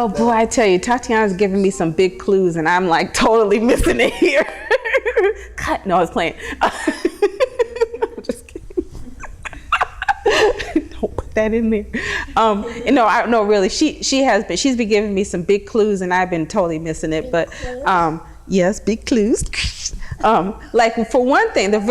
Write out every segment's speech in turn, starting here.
Oh boy, I tell you, Tatyana's giving me some big clues, and I'm like totally missing it here. Cut. No, I was playing. I'm just kidding. Don't put that in there. No, really, she's been giving me some big clues, and I've been totally missing it. But yes, big clues. Like for one thing, the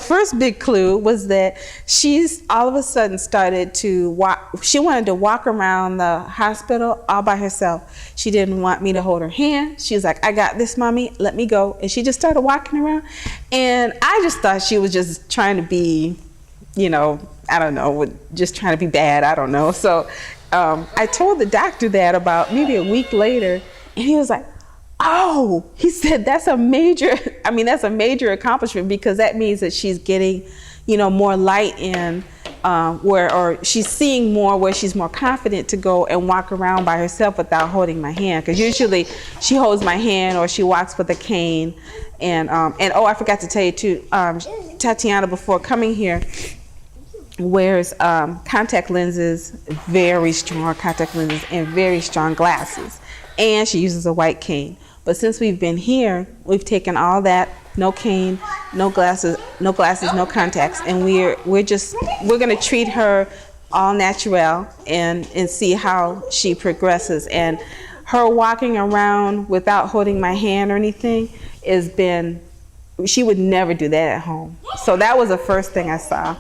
first big clue was that she's all of a sudden started to walk. She wanted to walk around the hospital all by herself. She didn't want me to hold her hand. She was like, "I got this, mommy, let me go." And she just started walking around. And I just thought she was just trying to be, I don't know, just trying to be bad. I don't know. So I told the doctor that about maybe a week later, and he was like, "Oh," he said, that's a major accomplishment, because that means that she's getting, more light in or she's seeing more, where she's more confident to go and walk around by herself without holding my hand. Because usually she holds my hand or she walks with a cane. And oh, I forgot to tell you too, Tatyana, before coming here, wears contact lenses, very strong contact lenses, and very strong glasses. And she uses a white cane. But since we've been here, we've taken all that, no cane, no glasses, no contacts, and we're gonna treat her all natural and see how she progresses. And her walking around without holding my hand or anything she would never do that at home. So that was the first thing I saw.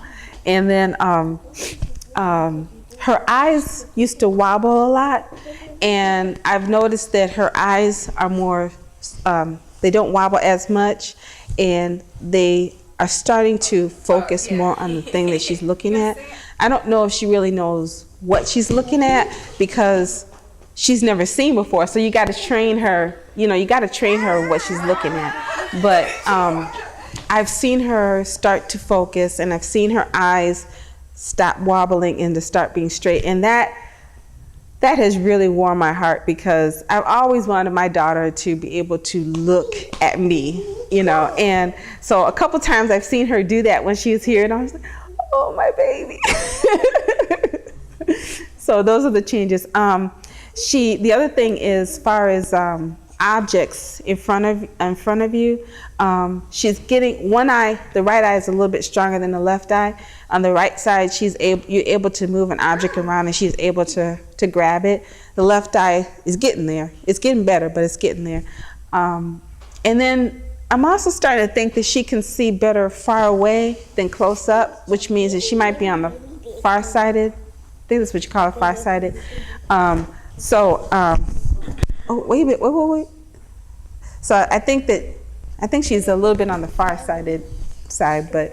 And then her eyes used to wobble a lot. And I've noticed that her eyes are more, they don't wobble as much, and they are starting to focus more on the thing that she's looking at. I don't know if she really knows what she's looking at, because she's never seen before. So you got to train her, what she's looking at. But I've seen her start to focus, and I've seen her eyes stop wobbling and to start being straight. And that has really warmed my heart, because I've always wanted my daughter to be able to look at me, and so a couple times I've seen her do that when she was here, and I was like, oh, my baby. So those are the changes. The other thing is, as far as objects in front of you, she's getting one eye. The right eye is a little bit stronger than the left eye. On the right side, you're able to move an object around, and she's able to grab it. The left eye is getting there. It's getting better, but it's getting there. And then I'm also starting to think that she can see better far away than close up, which means that she might be on the far-sighted. I think that's what you call it, far-sighted. Oh, wait a minute, wait. So I think she's a little bit on the far-sighted side, but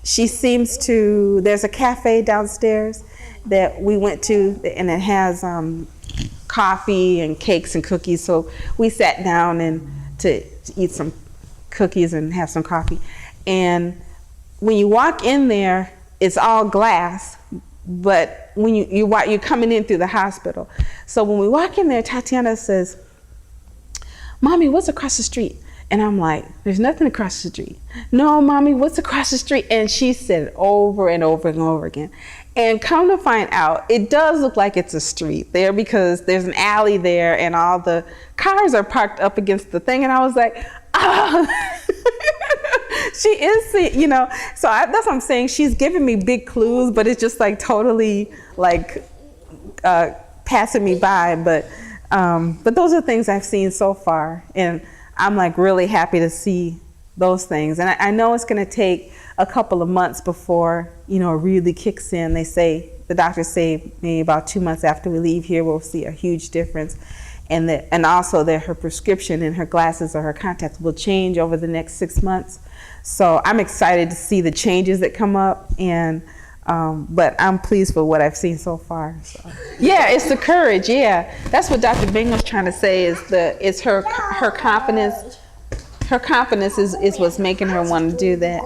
she seems to, there's a cafe downstairs that we went to, and it has coffee and cakes and cookies. So we sat down and to eat some cookies and have some coffee. And when you walk in there, it's all glass, but when you're coming in through the hospital. So when we walk in there, Tatyana says, "Mommy, what's across the street?" And I'm like, "There's nothing across the street." "No, Mommy, what's across the street?" And she said it over and over and over again. And come to find out, it does look like it's a street there, because there's an alley there and all the cars are parked up against the thing. And I was like, oh, she is, so that's what I'm saying. She's giving me big clues, but it's just like totally like passing me by. But those are things I've seen so far. And I'm like really happy to see those things. And I know it's going to take a couple of months before, it really kicks in. The doctors say maybe about 2 months after we leave here, we'll see a huge difference. And also that her prescription and her glasses or her contacts will change over the next 6 months. So I'm excited to see the changes that come up, but I'm pleased with what I've seen so far. So. Yeah, it's the courage. Yeah, that's what Dr. Bingham's trying to say, is her confidence. Her confidence is what's making her want to do that.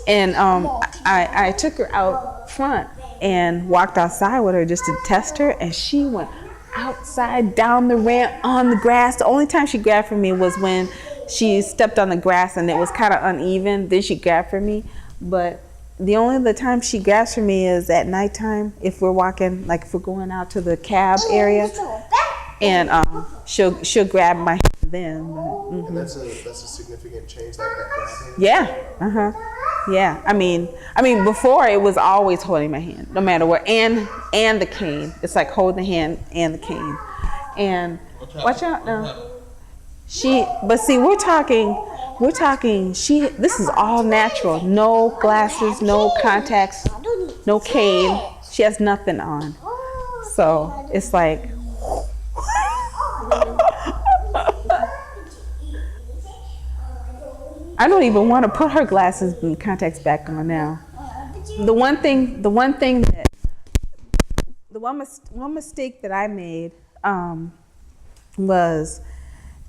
And I took her out front and walked outside with her just to test her, and she went outside down the ramp on the grass. The only time she grabbed for me was when she stepped on the grass and it was kind of uneven. Then she grabbed for me, but the only other time she grabs for me is at nighttime if we're walking, like if we're going out to the cab area, and she'll grab my hand then. Mm-hmm. And that's a significant change, that grabbing. Yeah. Yeah. I mean, before it was always holding my hand, no matter what, and the cane. It's like holding the hand and the cane. And watch out now. But see, we're talking. This is all natural. No glasses, no contacts, no cane. She has nothing on. So it's like. I don't even want to put her glasses and contacts back on now. The one mistake that I made was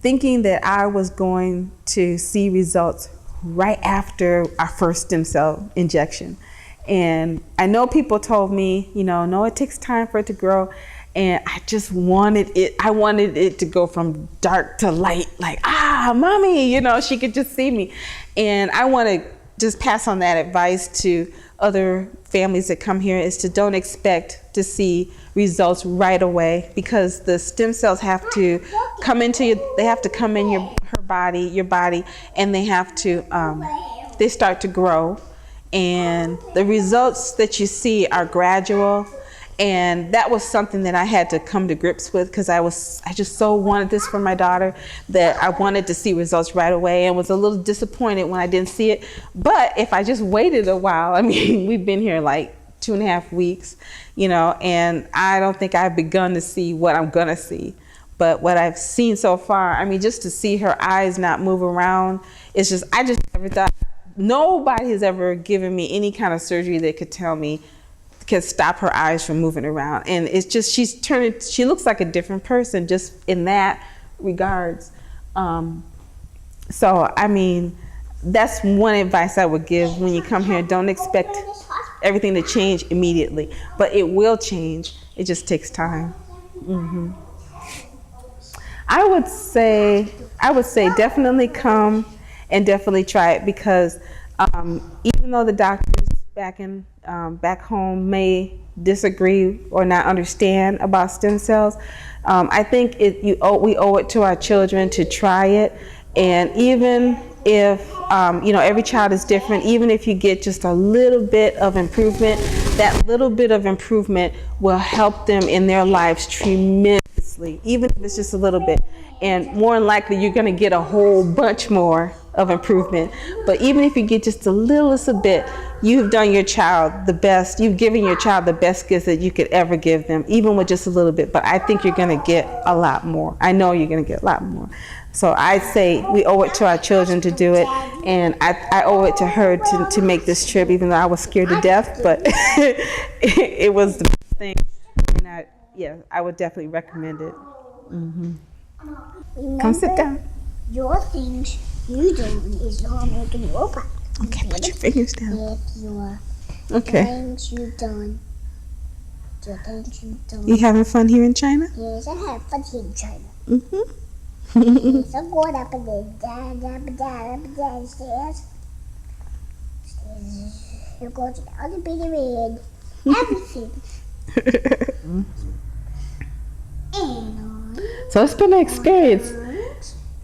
thinking that I was going to see results right after our first stem cell injection. And I know people told me, no, it takes time for it to grow. And I just wanted it to go from dark to light, like, mommy, she could just see me. And I want to just pass on that advice to other families that come here, is to don't expect to see results right away, because the stem cells have to come in your body, and they have to, they start to grow. And the results that you see are gradual. And that was something that I had to come to grips with, because I just so wanted this for my daughter that I wanted to see results right away, and was a little disappointed when I didn't see it. But if I just waited a while, we've been here like 2.5 weeks, and I don't think I've begun to see what I'm gonna see. But what I've seen so far, just to see her eyes not move around, I just never thought, nobody has ever given me any kind of surgery that could stop her eyes from moving around. And it's just, she looks like a different person just in that regards. So that's one advice I would give when you come here. Don't expect everything to change immediately, but it will change. It just takes time. Mm-hmm. I would say definitely come and definitely try it, because even though the doctors back home may disagree or not understand about stem cells, I think we owe it to our children to try it. And even if every child is different, even if you get just a little bit of improvement, that little bit of improvement will help them in their lives tremendously, even if it's just a little bit. And more than likely, you're going to get a whole bunch more of improvement. But even if you get just a little bit, you've done your child the best. You've given your child the best gifts that you could ever give them, even with just a little bit. But I think you're going to get a lot more. I know you're going to get a lot more. So I say we owe it to our children to do it. And I owe it to her to make this trip, even though I was scared to death. But it was the best thing. And I would definitely recommend it. Mm-hmm. Come sit down. Your things you do is not making a robot. Okay, put your fingers down. Your things you've done. Your things you've done. You having fun here in China? Yes, I have fun here in China. Mm-hmm. So I'm going up and down stairs. You're going to the other big red. Everything. So it's been an experience.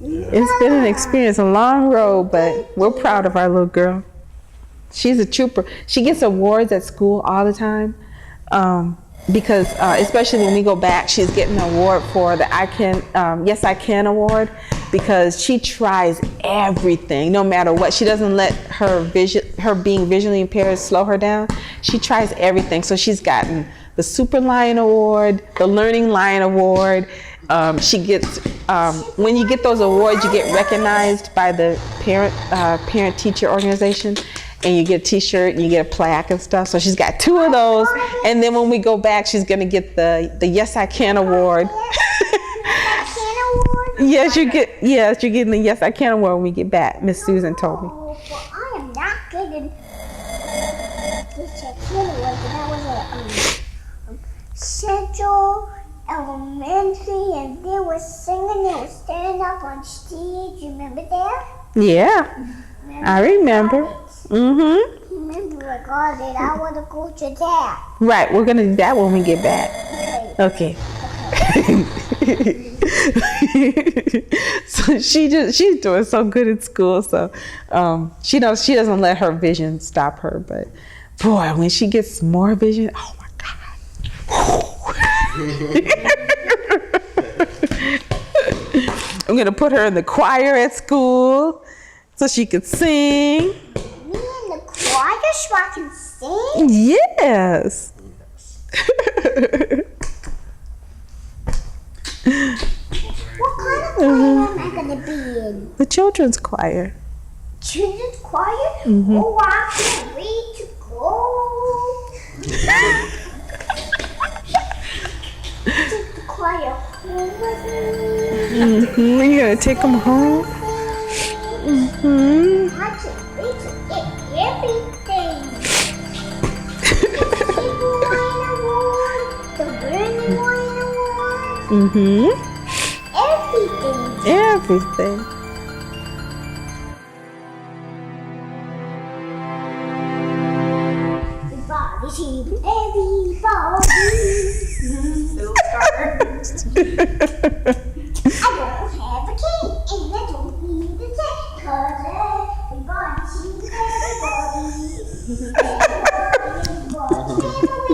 It's been an experience, a long road, but we're proud of our little girl. She's a trooper. She gets awards at school all the time, because especially when we go back, she's getting an award for the Yes I Can award, because she tries everything, no matter what. She doesn't let her being visually impaired slow her down. She tries everything. So she's gotten the Super Lion Award, the Learning Lion Award. She gets, when you get those awards, you get recognized by the parent-teacher organization, and you get a t-shirt and you get a plaque and stuff. So she's got 2 of those. And then when we go back, she's going to get the Yes I Can Award. Yes, you're getting the Yes I Can Award when we get back. Miss Susan told me. Well, I am not getting the Tatyana Larbi. That was a Central Elementary, and they were singing. They were standing up on stage. You remember that? Yeah. I remember. Mm-hmm. Remember I got it. I want to go to that. Right, we're gonna do that when we get back. Okay. Okay. So she's doing so good at school. So she doesn't let her vision stop her. But boy, when she gets more vision, oh my God. I'm gonna put her in the choir at school so she could sing. Me in the choir so I can sing? Yes. What kind of choir am I going to be in? The children's choir. Children's choir? Oh, I can't wait to go. Take the choir home with me. You're gonna take them home? I can't wait to get everything. The table wine award, the burning wine award, everything. Everything. Everybody, team, everybody. I don't have a king and I don't need a tent, 'cause everybody, team, everybody. Everybody, family.